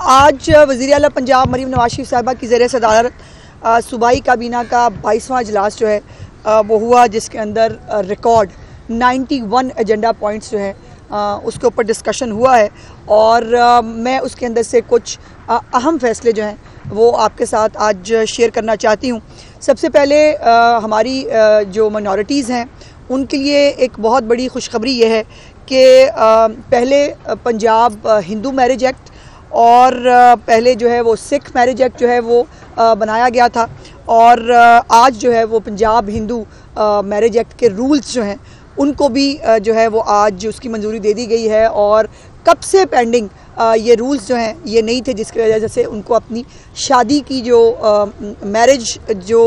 आज वज़ीर आला पंजाब मरीम नवाज शरीफ साहिबा की ज़रिए सदारत सूबाई काबीना का 22वां इजलास जो है वो हुआ, जिसके अंदर रिकॉर्ड 91 एजेंडा पॉइंट्स जो है उसके ऊपर डिस्कशन हुआ है। और मैं उसके अंदर से कुछ अहम फ़ैसले जो हैं वो आपके साथ आज शेयर करना चाहती हूँ। सबसे पहले हमारी जो माइनॉरिटीज़ हैं उनके लिए एक बहुत बड़ी खुशखबरी ये है कि पहले पंजाब हिंदू मैरिज एक्ट और पहले जो है वो सिख मैरिज एक्ट जो है वो बनाया गया था, और आज जो है वो पंजाब हिंदू मैरिज एक्ट के रूल्स जो हैं उनको भी जो है वो आज उसकी मंजूरी दे दी गई है। और कब से पेंडिंग ये रूल्स जो हैं ये नहीं थे, जिसकी वजह से उनको अपनी शादी की जो मैरिज जो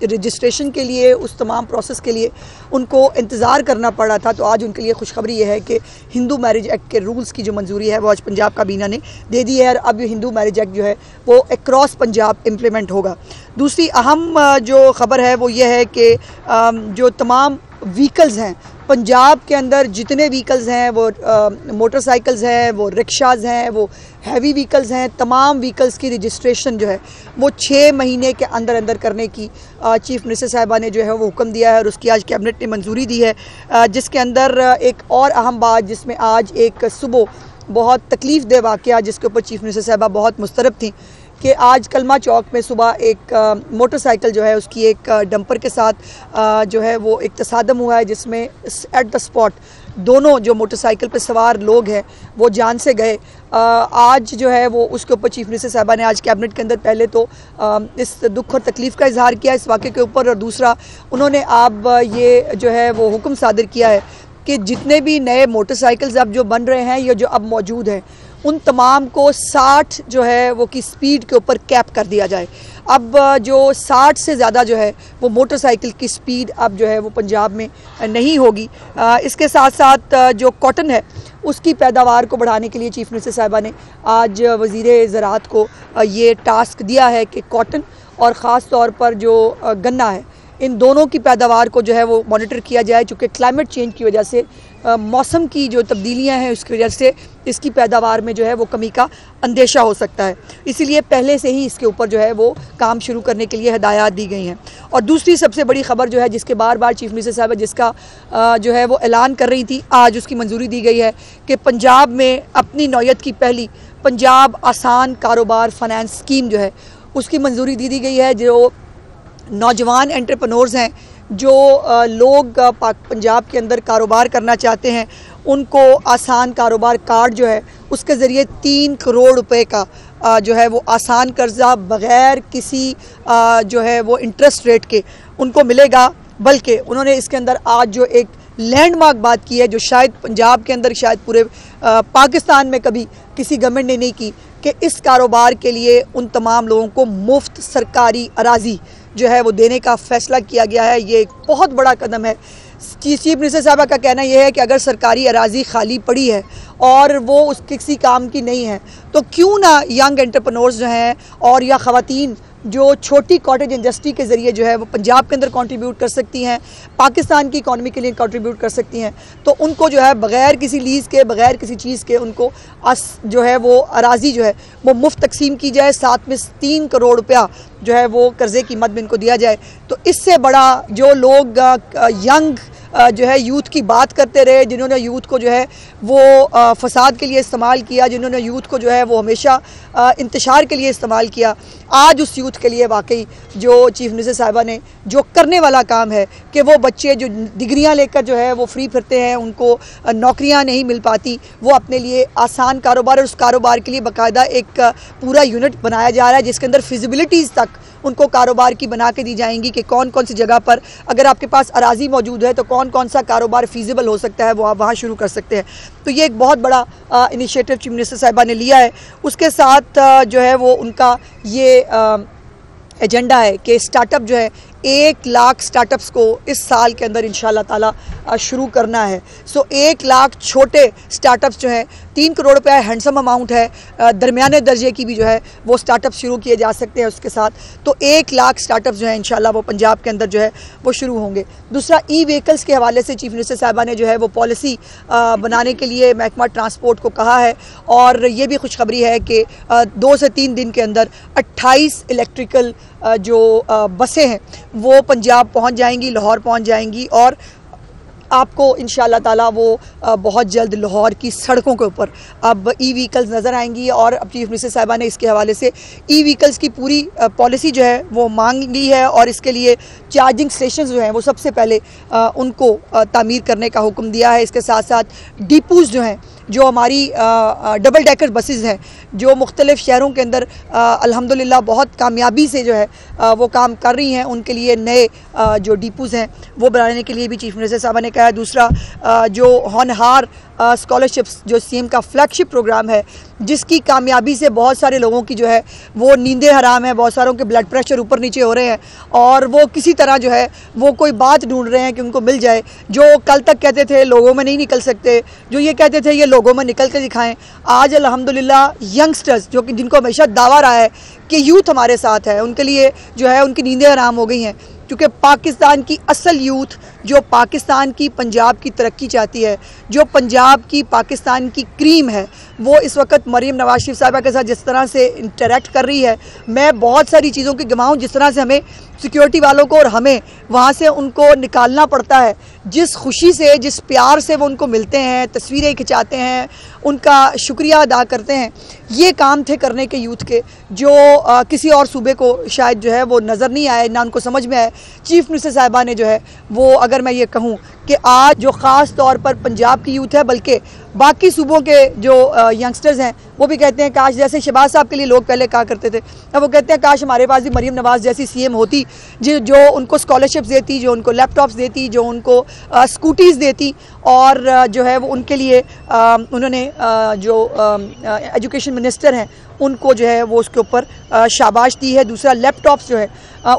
रजिस्ट्रेशन के लिए उस तमाम प्रोसेस के लिए उनको इंतज़ार करना पड़ा था। तो आज उनके लिए खुशखबरी ये है कि हिंदू मैरिज एक्ट के रूल्स की जो मंजूरी है वो आज पंजाब काबीना ने दे दी है, और अब ये हिंदू मैरिज एक्ट जो है वो अक्रॉस पंजाब इम्प्लीमेंट होगा। दूसरी अहम जो ख़बर है वो ये है कि जो तमाम व्हीकल्स हैं पंजाब के अंदर, जितने व्हीकल्स हैं वो मोटरसाइकिल्स हैं, वो रिक्शाज़ हैं, वो हैवी व्हीकल्स हैं, तमाम व्हीकल्स की रजिस्ट्रेशन जो है वो 6 महीने के अंदर अंदर करने की चीफ़ मिनिस्टर साहिबा ने जो है वो हुक्म दिया है, और उसकी आज कैबिनेट ने मंजूरी दी है। जिसके अंदर एक और अहम बात, जिसमें आज एक सुबह बहुत तकलीफ़ दे वाक़या जिसके ऊपर चीफ़ मिनिस्टर साहिबा बहुत मुस्तरब थी कि आज कलमा चौक में सुबह एक मोटरसाइकिल जो है उसकी एक डंपर के साथ जो है वो एक तसादम हुआ है, जिसमें एट द स्पॉट दोनों जो मोटरसाइकिल पर सवार लोग हैं वो जान से गए। आज जो है वो उसके ऊपर चीफ़ मिनिस्टर साहिबा ने आज कैबिनेट के अंदर पहले तो इस दुख और तकलीफ़ का इजहार किया इस वाक़े के ऊपर, और दूसरा उन्होंने अब ये जो है वो हुक्म सादर किया है कि जितने भी नए मोटरसाइकिल्स अब जो बन रहे हैं या जो अब मौजूद हैं उन तमाम को 60 जो है वो की स्पीड के ऊपर कैप कर दिया जाए। अब जो 60 से ज़्यादा जो है वो मोटरसाइकिल की स्पीड अब जो है वो पंजाब में नहीं होगी। इसके साथ साथ जो कॉटन है उसकी पैदावार को बढ़ाने के लिए चीफ़ मिनिस्टर साहिबा ने आज वज़ीर ज़राअत को ये टास्क दिया है कि कॉटन और ख़ास तौर पर जो गन्ना है इन दोनों की पैदावार को जो है वो मॉनिटर किया जाए, चूँकि क्लाइमेट चेंज की वजह से मौसम की जो तब्दीलियां हैं उसकी वजह से इसकी पैदावार में जो है वो कमी का अंदेशा हो सकता है। इसीलिए पहले से ही इसके ऊपर जो है वो काम शुरू करने के लिए हिदायत दी गई हैं। और दूसरी सबसे बड़ी ख़बर जो है जिसके बार बार चीफ़ मिनिस्टर साहब जिसका जो है वो ऐलान कर रही थी, आज उसकी मंजूरी दी गई है कि पंजाब में अपनी नौयत की पहली पंजाब आसान कारोबार फाइनेंस स्कीम जो है उसकी मंजूरी दी गई है। जो नौजवान एंटरप्रेन्योर्स हैं, जो लोग पंजाब के अंदर कारोबार करना चाहते हैं, उनको आसान कारोबार कार्ड जो है उसके ज़रिए 3 करोड़ रुपए का जो है वो आसान कर्जा बग़ैर किसी जो है वो इंटरेस्ट रेट के उनको मिलेगा। बल्कि उन्होंने इसके अंदर आज जो एक लैंडमार्क बात की है जो शायद पंजाब के अंदर, शायद पूरे पाकिस्तान में कभी किसी गवर्नमेंट ने नहीं की, कि इस कारोबार के लिए उन तमाम लोगों को मुफ्त सरकारी अराजी जो है वो देने का फ़ैसला किया गया है। ये एक बहुत बड़ा कदम है। चीफ मिनिस्टर साहबा का कहना यह है कि अगर सरकारी अराजी खाली पड़ी है और वो उस किसी काम की नहीं है तो क्यों ना यंग एंटरप्रेन्योर्स जो हैं और या ख़वातीन जो छोटी कॉटेज इंडस्ट्री के ज़रिए जो है वो पंजाब के अंदर कंट्रीब्यूट कर सकती हैं, पाकिस्तान की इकॉनमी के लिए कंट्रीब्यूट कर सकती हैं, तो उनको जो है बग़ैर किसी लीज़ के, बग़ैर किसी चीज़ के उनको जो है वो अराजी जो है वो मुफ्त तकसीम की जाए, साथ में 3 करोड़ रुपया जो है वो कर्ज़े की मद में इनको दिया जाए। तो इससे बड़ा जो लोग यंग जो है यूथ की बात करते रहे, जिन्होंने यूथ को जो है वो फसाद के लिए इस्तेमाल किया, जिन्होंने यूथ को जो है वो हमेशा इंतशार के लिए इस्तेमाल किया, आज उस यूथ के लिए वाकई जो चीफ़ मिनिस्टर साहिबा ने जो करने वाला काम है कि वो बच्चे जो डिग्रियां लेकर जो है वो फ्री फिरते हैं, उनको नौकरियां नहीं मिल पाती, वो अपने लिए आसान कारोबार, और उस कारोबार के लिए बाकायदा एक पूरा यूनिट बनाया जा रहा है जिसके अंदर फिजिबिलिटीज़ तक उनको कारोबार की बना के दी जाएंगी कि कौन कौन सी जगह पर अगर आपके पास अराजी मौजूद है तो कौन कौन सा कारोबार फीजिबल हो सकता है, वो आप वहाँ शुरू कर सकते हैं। तो ये एक बहुत बड़ा इनिशिएटिव चीफ मिनिस्टर साहिबा ने लिया है। उसके साथ जो है वो उनका ये एजेंडा है कि स्टार्टअप जो है 1 लाख स्टार्टअप्स को इस साल के अंदर इंशाअल्लाह ताला शुरू करना है। सो 1 लाख छोटे स्टार्टअप्स जो हैं, 3 करोड़ रुपया हैंडसम अमाउंट है, दरमियाने दर्जे की भी जो है वो स्टार्टअप शुरू किए जा सकते हैं उसके साथ। तो 1 लाख स्टार्टअप्स जो है इंशाल्लाह वो पंजाब के अंदर जो है वो शुरू होंगे। दूसरा, ई व्हीकल्स के हवाले से चीफ मिनिस्टर साहिबा ने जो है वो पॉलिसी बनाने के लिए महकमा ट्रांसपोर्ट को कहा है, और ये भी खुशखबरी है कि 2 से 3 दिन के अंदर 28 इलेक्ट्रिकल जो बसें हैं वो पंजाब पहुंच जाएंगी, लाहौर पहुंच जाएंगी, और आपको इंशाअल्लाह ताला वो बहुत जल्द लाहौर की सड़कों के ऊपर अब ई व्हीकल्स नज़र आएंगी। और अब चीफ मिनिस्टर साहिबा ने इसके हवाले से ई व्हीकल्स की पूरी पॉलिसी जो है वो मांग ली है, और इसके लिए चार्जिंग स्टेशन जो हैं वो सबसे पहले उनको तामीर करने का हुक्म दिया है। इसके साथ साथ डिपोज़ जो हैं, जो हमारी डबल डेकर बसेस हैं जो मुख्तलिफ़ शहरों के अंदर अल्हम्दुलिल्लाह बहुत कामयाबी से जो है वो काम कर रही हैं, उनके लिए नए जो डिपोज़ हैं वो बनाने के लिए भी चीफ मिनिस्टर साहब ने कहा है। दूसरा, जो होनहार स्कॉलरशिप्स जो सीएम का फ्लैगशिप प्रोग्राम है, जिसकी कामयाबी से बहुत सारे लोगों की जो है वो नींदें हराम है, बहुत सारों के ब्लड प्रेशर ऊपर नीचे हो रहे हैं, और वो किसी तरह जो है वो कोई बात ढूंढ रहे हैं कि उनको मिल जाए। जो कल तक कहते थे लोगों में नहीं निकल सकते, जो ये कहते थे ये लोगों में निकल कर दिखाएं, आज अल्हम्दुलिल्लाह यंगस्टर्स जो कि जिनको हमेशा दावा रहा है कि यूथ हमारे साथ है, उनके लिए जो है उनकी नींदें हराम हो गई हैं, क्योंकि पाकिस्तान की असल यूथ जो पाकिस्तान की पंजाब की तरक्की चाहती है, जो पंजाब की पाकिस्तान की क्रीम है, वो इस वक्त मरीम नवाज शरीफ साहिबा के साथ जिस तरह से इंटरेक्ट कर रही है, मैं बहुत सारी चीज़ों की गवाह हूँ। जिस तरह से हमें सिक्योरिटी वालों को और हमें वहाँ से उनको निकालना पड़ता है, जिस खुशी से जिस प्यार से वो उनको मिलते हैं, तस्वीरें खिंचाते हैं, उनका शुक्रिया अदा करते हैं, ये काम थे करने के यूथ के, जो किसी और सूबे को शायद जो है वो नज़र नहीं आए, ना उनको समझ में आए। चीफ मिनिस्टर साहिबा ने जो है वो, अगर मैं ये कहूँ कि आज जो ख़ास तौर पर पंजाब की यूथ है, बल्कि बाकी सूबों के जो यंगस्टर्स हैं, वो भी कहते हैं काश, जैसे शहबाज साहब के लिए लोग पहले कहा करते थे, अब वो कहते हैं काश हमारे पास भी मरीम नवाज़ जैसी सीएम होती जो उनको स्कॉलरशिप्स देती, जो उनको लैपटॉप्स देती, जो उनको स्कूटीज़ देती, और जो है वो उनके लिए उन्होंने जो एजुकेशन मिनिस्टर हैं उनको जो है वो उसके ऊपर शाबाश दी है। दूसरा, लैपटॉप्स जो है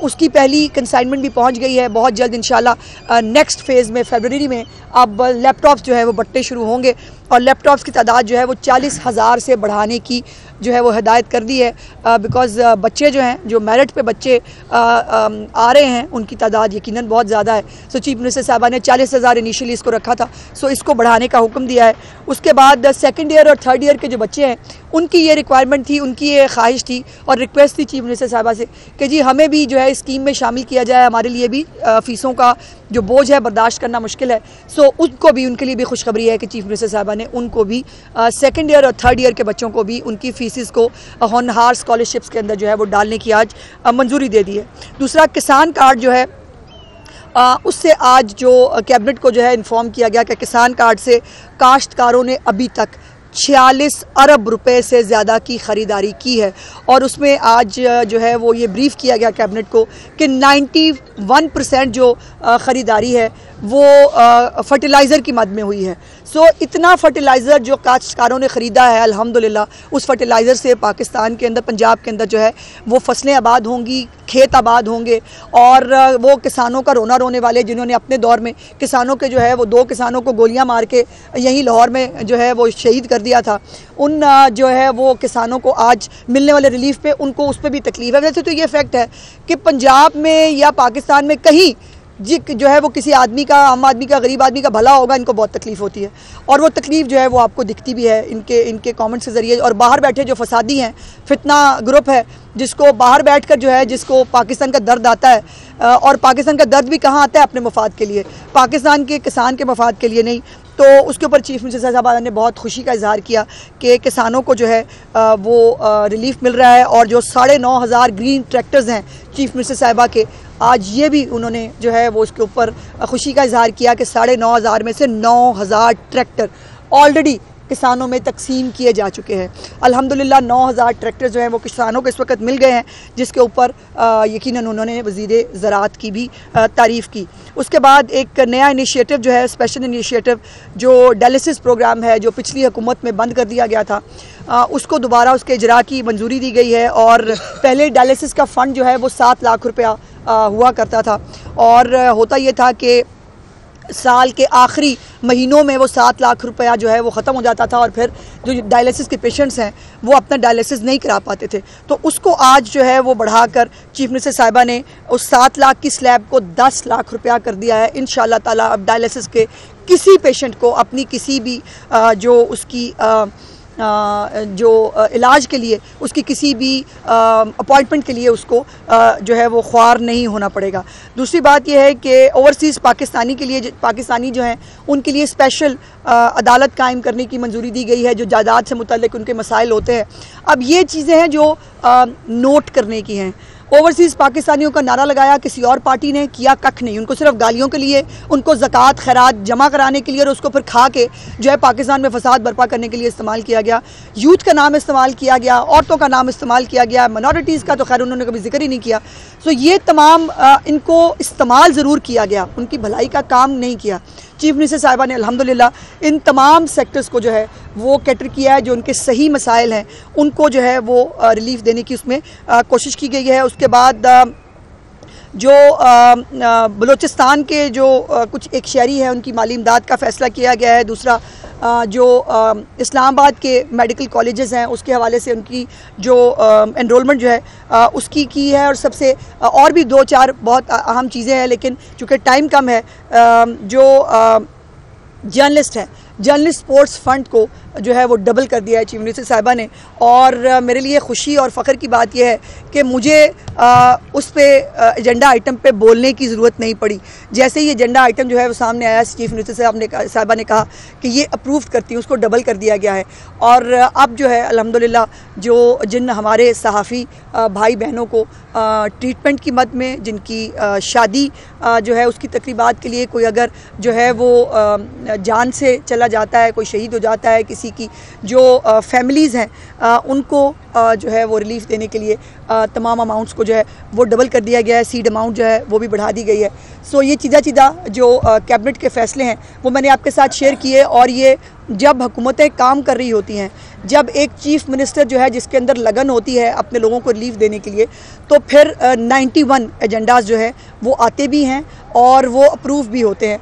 उसकी पहली कंसाइनमेंट भी पहुंच गई है, बहुत जल्द इंशाल्लाह नेक्स्ट फेज़ में फरवरी में अब लैपटॉप्स जो है वो बट्टे शुरू होंगे, और लैपटॉप्स की तादाद जो है वो 40,000 से बढ़ाने की जो है वो हिदायत कर दी है, बिकॉज़ बच्चे जो हैं, जो मेरिट पे बच्चे आ रहे हैं, उनकी तादाद यकीनन बहुत ज़्यादा है। सो चीफ मिनिस्टर साहबा ने 40,000 इनिशियली इसको रखा था, सो इसको बढ़ाने का हुक्म दिया है। उसके बाद सेकंड ईयर और थर्ड ईयर के जो बच्चे हैं उनकी ये रिक्वायरमेंट थी, उनकी ये ख्वाहिश थी और रिक्वेस्ट थी चीफ मिनिस्टर साहबा से कि जी हमें भी जो है स्कीम में शामिल किया जाए, हमारे लिए भी फ़ीसों का जो बोझ है बर्दाश्त करना मुश्किल है। सो उनको भी, उनके लिए भी खुशखबरी है कि चीफ मिनिस्टर साहबा ने उनको भी सेकंड ईयर और थर्ड ईयर के बच्चों को भी उनकी फ़ीसिस को होनहार स्कॉलरशिप्स के अंदर जो है वो डालने की आज मंजूरी दे दी है। दूसरा, किसान कार्ड जो है उससे आज जो कैबिनेट को जो है इन्फॉर्म किया गया कि किसान कार्ड से काश्तकारों ने अभी तक 46 अरब रुपए से ज़्यादा की ख़रीदारी की है, और उसमें आज जो है वो ये ब्रीफ़ किया गया कैबिनेट को कि 91% जो ख़रीदारी है वो फर्टिलाइज़र की मद में हुई है। सो इतना फर्टिलाइज़र जो काश्तकारों ने ख़रीदा है, अल्हम्दुलिल्लाह उस फर्टिलाइज़र से पाकिस्तान के अंदर, पंजाब के अंदर जो है वो फसलें आबाद होंगी, खेत आबाद होंगे, और वो किसानों का रोना रोने वाले जिन्होंने अपने दौर में किसानों के जो है वो 2 किसानों को गोलियां मार के यहीं लाहौर में जो है वो शहीद कर दिया था, उन जो है वो किसानों को आज मिलने वाले रिलीफ पे उनको उस पर भी तकलीफ है। वैसे तो ये फैक्ट है कि पंजाब में या पाकिस्तान में कहीं जो है वो किसी आदमी का, आम आदमी का, गरीब आदमी का भला होगा, इनको बहुत तकलीफ़ होती है, और वो तकलीफ़ जो है वो आपको दिखती भी है इनके कमेंट्स के ज़रिए। और बाहर बैठे जो फसादी हैं, फितना ग्रुप है, जिसको बाहर बैठकर जो है जिसको पाकिस्तान का दर्द आता है, और पाकिस्तान का दर्द भी कहाँ आता है, अपने मफाद के लिए, पाकिस्तान के किसान के मफाद के लिए नहीं। तो उसके ऊपर चीफ मिनिस्टर साहब ने बहुत खुशी का इजहार किया कि किसानों को जो है वो रिलीफ मिल रहा है, और जो 9,500 ग्रीन ट्रैक्टर्स हैं चीफ मिनिस्टर साहिबा के, आज ये भी उन्होंने जो है वो उसके ऊपर खुशी का इजहार किया कि 9,500 में से 9,000 ट्रैक्टर ऑलरेडी किसानों में तकसीम किए जा चुके हैं। अल्हम्दुलिल्लाह 9,000 ट्रैक्टर जो हैं वो किसानों को इस वक्त मिल गए हैं, जिसके ऊपर यकीनन उन्होंने वज़ीर ज़राअत की भी तारीफ़ की। उसके बाद एक नया इनिशिएटिव जो है, स्पेशल इनिशिएटिव जो डायलिसिस प्रोग्राम है, जो पिछली हुकूमत में बंद कर दिया गया था, उसको दोबारा उसके इजरा की मंजूरी दी गई है। और पहले डायलिसिस का फ़ंड जो है वो 7 लाख रुपया हुआ करता था, और होता ये था कि साल के आखिरी महीनों में वो 7 लाख रुपया जो है वो ख़त्म हो जाता था और फिर जो डायलिसिस के पेशेंट्स हैं वो अपना डायलिसिस नहीं करा पाते थे। तो उसको आज जो है वो बढ़ाकर चीफ मिनिस्टर साहिबा ने उस 7 लाख की स्लैब को 10 लाख रुपया कर दिया है। इंशाल्लाह ताला अब डायलिसिस के किसी पेशेंट को अपनी किसी भी जो उसकी जो इलाज के लिए उसकी किसी भी अपॉइंटमेंट के लिए उसको जो है वो ख्वार नहीं होना पड़ेगा। दूसरी बात यह है कि ओवरसीज़ पाकिस्तानी के लिए पाकिस्तानी जो हैं उनके लिए स्पेशल अदालत कायम करने की मंजूरी दी गई है जो जायदाद से मुतल्लिक उनके मसाइल होते हैं। अब ये चीज़ें हैं जो नोट करने की हैं। ओवरसीज़ पाकिस्तानियों का नारा लगाया किसी और पार्टी ने, किया कख नहीं। उनको सिर्फ गालियों के लिए, उनको ज़कात खैरात जमा कराने के लिए और उसको फिर खा के जो है पाकिस्तान में फसाद बर्पा करने के लिए इस्तेमाल किया गया। यूथ का नाम इस्तेमाल किया गया, औरतों का नाम इस्तेमाल किया गया, माइनॉरिटीज़ का तो खैर उन्होंने कभी जिक्र ही नहीं किया। सो ये तमाम इनको इस्तेमाल ज़रूर किया गया, उनकी भलाई का काम नहीं किया। चीफ मिनिस्टर साहिबा ने अल्हम्दुलिल्लाह इन तमाम सेक्टर्स को जो है वो कैटर किया है, जो उनके सही मसाइल हैं उनको जो है वो रिलीफ देने की उसमें कोशिश की गई है। उसके बाद जो बलूचिस्तान के जो कुछ एक शहरी है उनकी माली इमदाद का फ़ैसला किया गया है। दूसरा जो इस्लामाबाद के मेडिकल कॉलेजेस हैं उसके हवाले से उनकी जो एनरोलमेंट जो है उसकी की है। और सबसे और भी 2-4 बहुत अहम चीज़ें हैं, लेकिन चूँकि टाइम कम है, जो जर्नलिस्ट है, जर्नलिस्ट स्पोर्ट्स फ़ंड को जो है वो डबल कर दिया है चीफ मिनिस्टर साहिबा ने। और मेरे लिए खुशी और फ़ख्र की बात यह है कि मुझे उस पे एजेंडा आइटम पे बोलने की ज़रूरत नहीं पड़ी। जैसे ही एजेंडा आइटम जो है वो सामने आया, चीफ मिनिस्टर साहिबा ने कहा कि ये अप्रूव करती हूँ, उसको डबल कर दिया गया है। और अब जो है अल्हम्दुलिल्लाह जो जिन हमारे सहाफ़ी भाई बहनों को ट्रीटमेंट की मद में, जिनकी शादी जो है उसकी तकरीबात के लिए कोई अगर जो है वो जान से चला जाता है, कोई शहीद हो जाता है, किसी की जो फैमिलीज़ हैं उनको जो है वो रिलीफ देने के लिए तमाम अमाउंट्स को जो है वो डबल कर दिया गया है। सीड अमाउंट जो है वो भी बढ़ा दी गई है। सो ये चीज़ा जो कैबिनेट के फ़ैसले हैं वो मैंने आपके साथ शेयर किए। और ये जब हुकूमतें काम कर रही होती हैं, जब एक चीफ़ मिनिस्टर जो है जिसके अंदर लगन होती है अपने लोगों को रिलीफ देने के लिए, तो फिर 91 एजेंडाज़ जो है वो आते भी हैं और वो अप्रूव भी होते हैं।